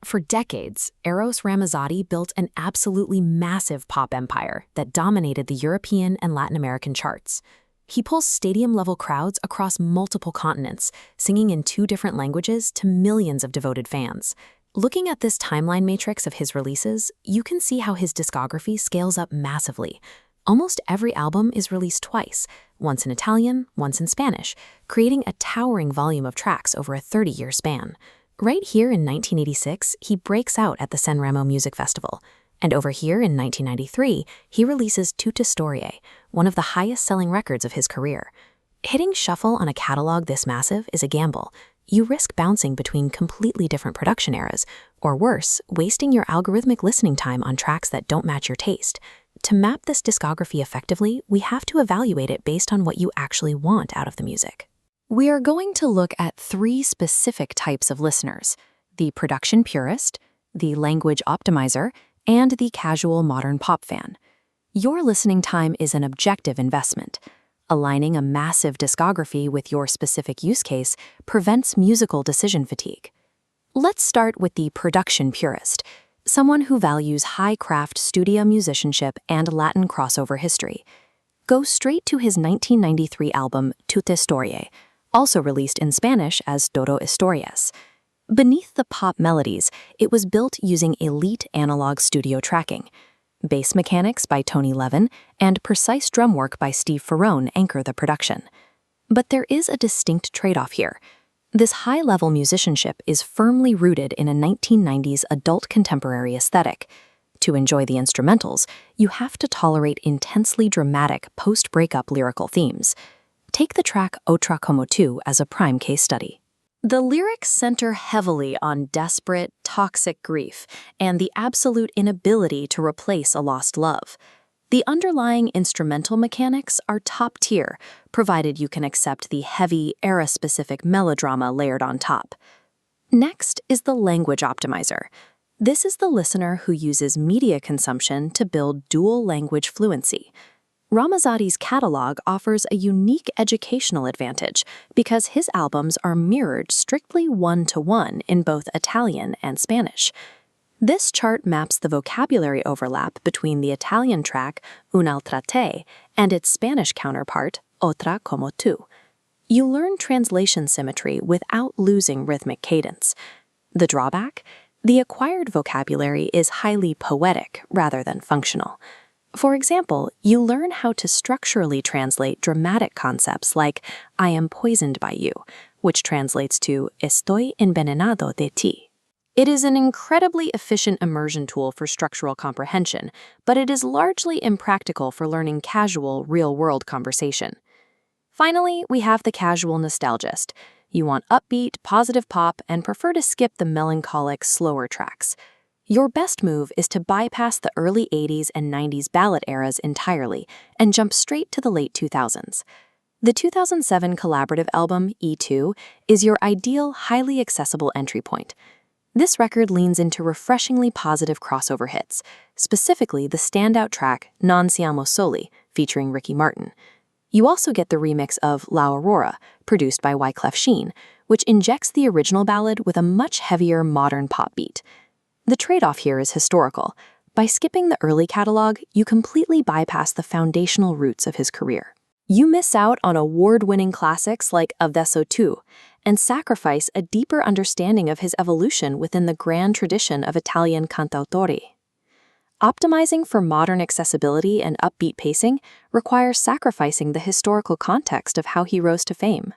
For decades, Eros Ramazzotti built an absolutely massive pop empire that dominated the European and Latin American charts. He pulls stadium-level crowds across multiple continents, singing in 2 different languages to millions of devoted fans. Looking at this timeline matrix of his releases, you can see how his discography scales up massively. Almost every album is released twice, once in Italian, once in Spanish, creating a towering volume of tracks over a 30-year span. Right here in 1986, he breaks out at the Sanremo Music Festival. And over here in 1993, he releases Tutta Storie, one of the highest-selling records of his career. Hitting shuffle on a catalog this massive is a gamble. You risk bouncing between completely different production eras, or worse, wasting your algorithmic listening time on tracks that don't match your taste. To map this discography effectively, we have to evaluate it based on what you actually want out of the music. We are going to look at 3 specific types of listeners: the production purist, the language optimizer, and the casual modern pop fan. Your listening time is an objective investment. Aligning a massive discography with your specific use case prevents musical decision fatigue. Let's start with the production purist, someone who values high-craft studio musicianship and Latin crossover history. Go straight to his 1993 album Tutta Storie, also released in Spanish as Todo Historias. Beneath the pop melodies, it was built using elite analog studio tracking. Bass mechanics by Tony Levin and precise drum work by Steve Ferrone anchor the production. But there is a distinct trade-off here. This high-level musicianship is firmly rooted in a 1990s adult contemporary aesthetic. To enjoy the instrumentals, you have to tolerate intensely dramatic post-breakup lyrical themes. Take the track Otra as a prime case study. The lyrics center heavily on desperate, toxic grief and the absolute inability to replace a lost love. The underlying instrumental mechanics are top tier, provided you can accept the heavy, era-specific melodrama layered on top. Next is the language optimizer. This is the listener who uses media consumption to build dual language fluency. Ramazzotti's catalog offers a unique educational advantage because his albums are mirrored strictly 1-to-1 in both Italian and Spanish. This chart maps the vocabulary overlap between the Italian track Un'altra te and its Spanish counterpart Otra como tú. You learn translation symmetry without losing rhythmic cadence. The drawback? The acquired vocabulary is highly poetic rather than functional. For example, you learn how to structurally translate dramatic concepts like "I am poisoned by you," which translates to "Estoy envenenado de ti." It is an incredibly efficient immersion tool for structural comprehension, but it is largely impractical for learning casual, real-world conversation. Finally, we have the casual nostalgist. You want upbeat, positive pop and prefer to skip the melancholic, slower tracks. Your best move is to bypass the early 80s and 90s ballad eras entirely and jump straight to the late 2000s. The 2007 collaborative album, E2, is your ideal, highly accessible entry point. This record leans into refreshingly positive crossover hits, specifically the standout track Non Siamo Soli, featuring Ricky Martin. You also get the remix of La Aurora, produced by Wyclef Jean, which injects the original ballad with a much heavier modern pop beat. The trade-off here is historical. By skipping the early catalog, you completely bypass the foundational roots of his career. You miss out on award-winning classics like Adesso Tu, and sacrifice a deeper understanding of his evolution within the grand tradition of Italian cantautori. Optimizing for modern accessibility and upbeat pacing requires sacrificing the historical context of how he rose to fame.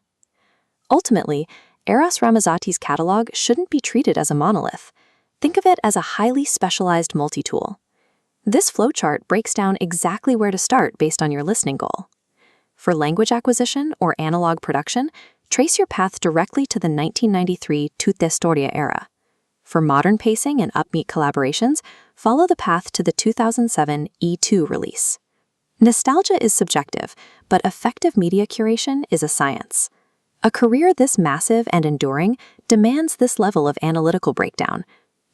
Ultimately, Eros Ramazzotti's catalog shouldn't be treated as a monolith. Think of it as a highly specialized multi-tool. This flowchart breaks down exactly where to start based on your listening goal. For language acquisition or analog production, trace your path directly to the 1993 Tutta Storie era. For modern pacing and upbeat collaborations, follow the path to the 2007 E2 release. Nostalgia is subjective, but effective media curation is a science. A career this massive and enduring demands this level of analytical breakdown.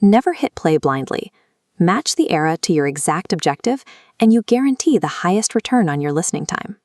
Never hit play blindly. Match the era to your exact objective, and you guarantee the highest return on your listening time.